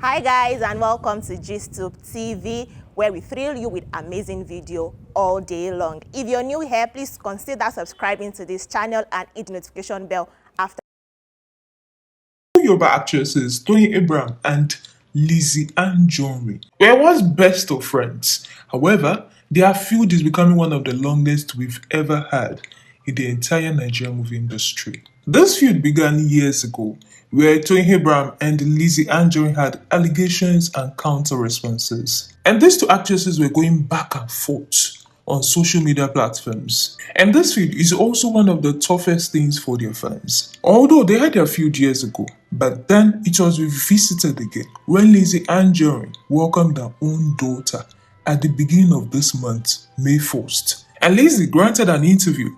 Hi guys, and welcome to GistTube TV, where we thrill you with amazing video all day long. If you're new here, please consider subscribing to this channel and hit the notification bell after. Two Yoruba actresses, Toyin Abraham and Lizzie Anjorin, were once best of friends. However, their feud is becoming one of the longest we've ever had in the entire Nigerian movie industry. This feud began years ago, where Toyin Abraham and Lizzie Anjorin had allegations and counter responses. And these two actresses were going back and forth on social media platforms. And this feud is also one of the toughest things for their fans. Although they had their feud years ago, but then it was revisited again when Lizzie Anjorin welcomed her own daughter at the beginning of this month, May 1st. And Lizzie granted an interview,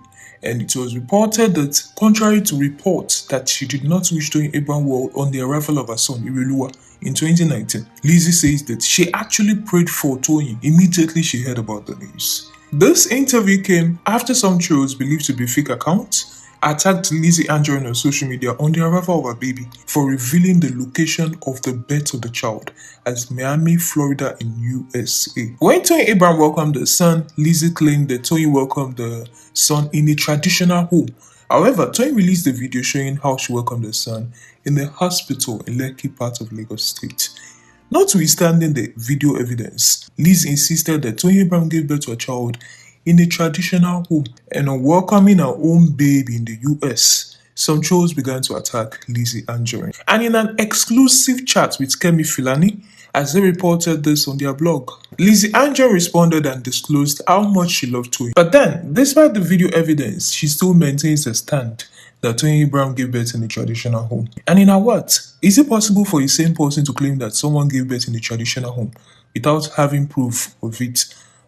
and it was reported that, contrary to reports that she did not wish Toyin Abraham well on the arrival of her son Irelua in 2019, Lizzie says that she actually prayed for Toyin immediately she heard about the news. This interview came after some trolls believed to be fake accounts attacked Lizzie Anjorin on social media on the arrival of her baby for revealing the location of the birth of the child as Miami, Florida in USA. When Toyin Abraham welcomed the son, Lizzie claimed that Toyin welcomed the son in a traditional home. However, Toyin released a video showing how she welcomed the son in the hospital in Lekki, part of Lagos State. Notwithstanding the video evidence, Liz insisted that Toyin Abraham gave birth to a child in a traditional home, and on welcoming her own baby in the US, some trolls began to attack Lizzie Anjorin. And in an exclusive chat with Kemi Filani, as they reported this on their blog, Lizzie Anjorin responded and disclosed how much she loved Toyin. But then, despite the video evidence, she still maintains her stand that Toyin Abraham gave birth in a traditional home. And in her words, is it possible for a sane person to claim that someone gave birth in a traditional home without having proof of it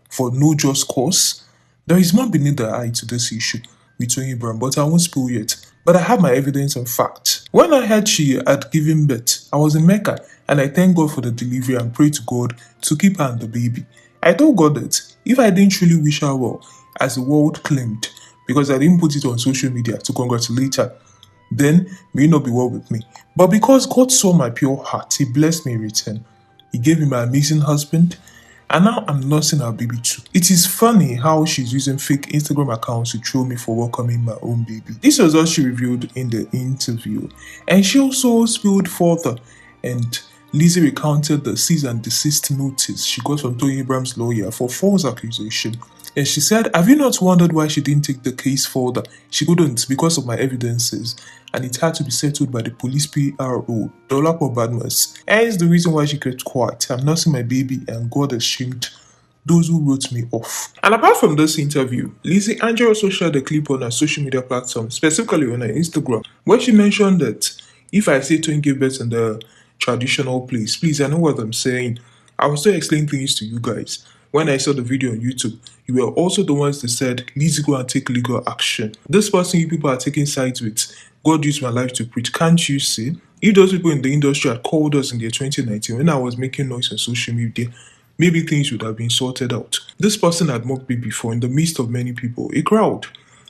for no just cause? There is more beneath the eye to this issue with Toyin Abraham, but I won't spill yet. But I have my evidence and facts. When I heard she had given birth, I was in Mecca, and I thank God for the delivery and pray to God to keep her and the baby. I told God that if I didn't truly wish her well, as the world claimed, because I didn't put it on social media to congratulate her, then may it not be well with me. But because God saw my pure heart, He blessed me in return. He gave me my amazing husband, and now I'm nursing our baby too. It is funny how she's using fake Instagram accounts to troll me for welcoming my own baby. This was what she revealed in the interview. And she also spilled further, and Lizzie recounted the cease and desist notice she got from Toyin Abraham's lawyer for false accusation. And she said, have you not wondered why she didn't take the case further? She couldn't because of my evidences, and it had to be settled by the police PRO, Dolapo Badmus. Hence the reason why she kept quiet. I'm nursing my baby, and God has shamed those who wrote me off. And apart from this interview, Lizzie Anjorin also shared a clip on her social media platform, specifically on her Instagram, where she mentioned that if I say Toyin gave birth in the traditional place, please, I know what I'm saying. I will still explain things to you guys. When I saw the video on YouTube, you were also the ones that said, Lizzie, go and take legal action. This person you people are taking sides with, God used my life to preach. Can't you see? If those people in the industry had called us in the year 2019 when I was making noise on social media, maybe things would have been sorted out. This person had mocked me before in the midst of many people, a crowd.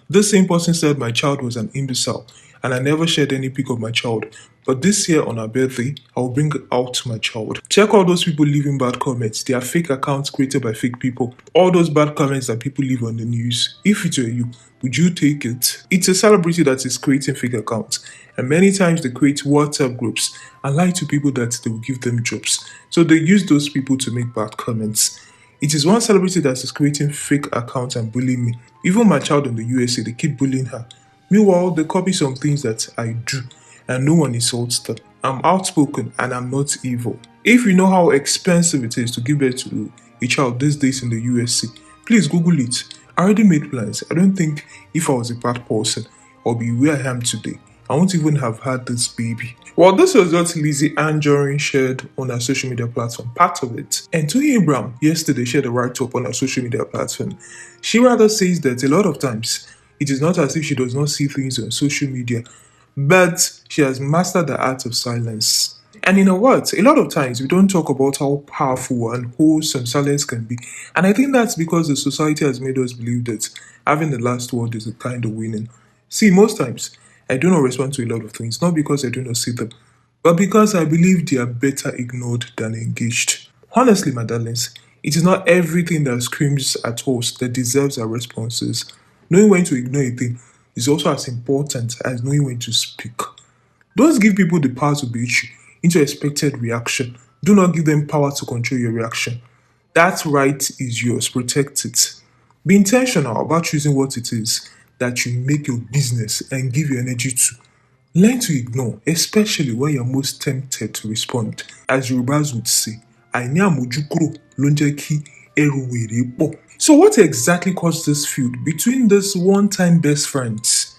This same person said my child was an imbecile, and I never shared any pic of my child. But this year on her birthday, I will bring out my child. Check all those people leaving bad comments. They are fake accounts created by fake people. All those bad comments that people leave on the news. If it were you, would you take it? It's a celebrity that is creating fake accounts. And many times they create WhatsApp groups and lie to people that they will give them jobs. So they use those people to make bad comments. It is one celebrity that is creating fake accounts and bullying me. Even my child in the USA, they keep bullying her. Meanwhile, they copy some things that I do, and no one insults them. I'm outspoken and I'm not evil. If you know how expensive it is to give birth to a child these days in the USA, please Google it. I already made plans. I don't think if I was a bad person, I'll be where I am today. I won't even have had this baby. Well, this was what Lizzie Anjorin shared on her social media platform, part of it. And Toyin Abraham yesterday shared a write-up on her social media platform. She rather says that a lot of times, it is not as if she does not see things on social media, but she has mastered the art of silence. And in her words, a lot of times we don't talk about how powerful and wholesome silence can be. And I think that's because the society has made us believe that having the last word is a kind of winning. See, most times, I do not respond to a lot of things, not because I do not see them, but because I believe they are better ignored than engaged. Honestly, my darlings, it is not everything that screams at us that deserves our responses. Knowing when to ignore a thing is also as important as knowing when to speak. Don't give people the power to beat you into expected reaction. Do not give them power to control your reaction. That right is yours. Protect it. Be intentional about choosing what it is that you make your business and give your energy to. Learn to ignore, especially when you're most tempted to respond. As Yorubas would say, àìní àmójúkúrò ló ń jẹ́ kí ẹrù wèrè pọ̀. So what exactly caused this feud between these one-time best friends?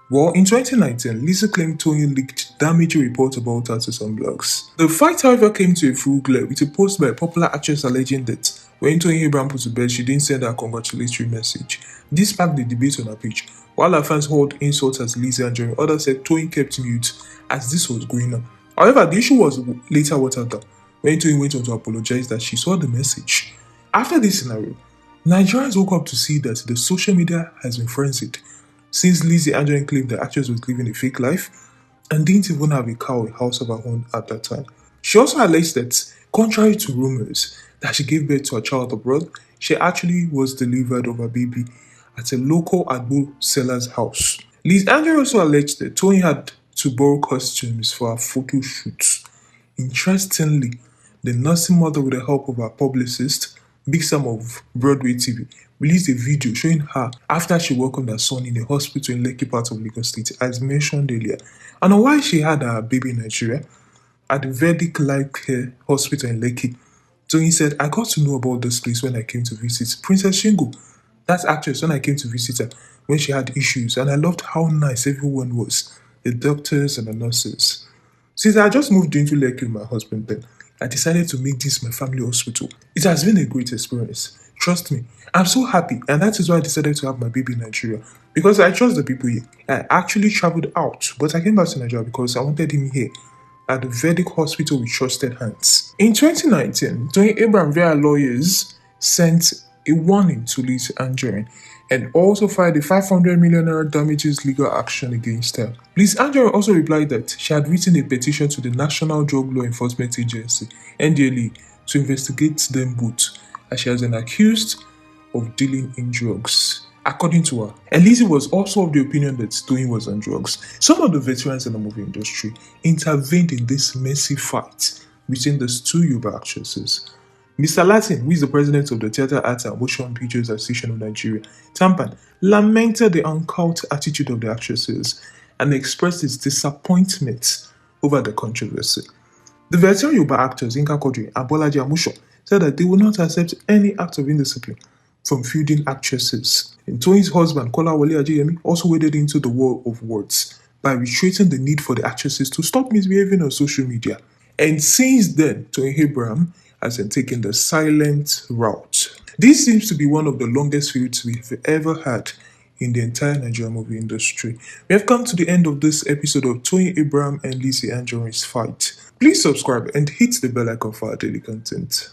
Well, in 2019, Lisa claimed Tony leaked damaging reports about her to some blogs. The fight, however, came to a full glare with a post by a popular actress alleging that when Tony Abraham put to bed, she didn't send her a congratulatory message. This sparked the debate on her page. While her fans hurled insults at Lisa and Jeremy, others said Tony kept mute as this was going on. However, the issue was later watered down when Tony went on to apologize that she saw the message. After this scenario, Nigerians woke up to see that the social media has been frenzied since Lizzie Anjorin claimed the actress was living a fake life and didn't even have a car or a house of her own at that time. She also alleged that, contrary to rumors that she gave birth to a child abroad, she actually was delivered of her baby at a local Agbo seller's house. Liz Anjorin also alleged that Tony had to borrow costumes for her photo shoots. Interestingly, the nursing mother, with the help of her publicist, Big Sam of Broadway TV, released a video showing her after she welcomed her son in a hospital in Lekki part of Lagos State, as mentioned earlier. And on why she had her baby in Nigeria, at the Vedic Life Care Hospital in Lekki, Tony said, I got to know about this place when I came to visit Princess Shingo, that actress, when I came to visit her when she had issues, and I loved how nice everyone was, the doctors and the nurses. Since I just moved into Lekki with my husband then, I decided to make this my family hospital. It has been a great experience. Trust me, I'm so happy, and that is why I decided to have my baby in Nigeria. Because I trust the people here. I actually traveled out, but I came back to Nigeria because I wanted him here at the Vedic Hospital with trusted hands. In 2019, Tony Abraham via lawyers sent a warning to Liz Anjorin and also filed a 500 million naira damages legal action against her. Liz Anjorin also replied that she had written a petition to the National Drug Law Enforcement Agency, NDLEA, to investigate them both, as she has been accused of dealing in drugs. According to her, Elise was also of the opinion that Tony was on drugs. Some of the veterans in the movie industry intervened in this messy fight between these two Yoruba actresses. Mr. Latin, who is the president of the Theatre Arts and Motion Pictures Association of Nigeria, Tampan, lamented the uncouth attitude of the actresses and expressed his disappointment over the controversy. The veteran Yoruba actors Inka Quadri and Bolaji Amusho said that they will not accept any act of indiscipline from feuding actresses. And Tony's husband, Kolawole Ajayemi, also waded into the war of words by reiterating the need for the actresses to stop misbehaving on social media. And since then, Tony Abraham has been taking the silent route. This seems to be one of the longest feuds we've ever had in the entire Nigerian movie industry. We have come to the end of this episode of Tony Abraham and Lizzie Anjorin's fight. Please subscribe and hit the bell icon for our daily content.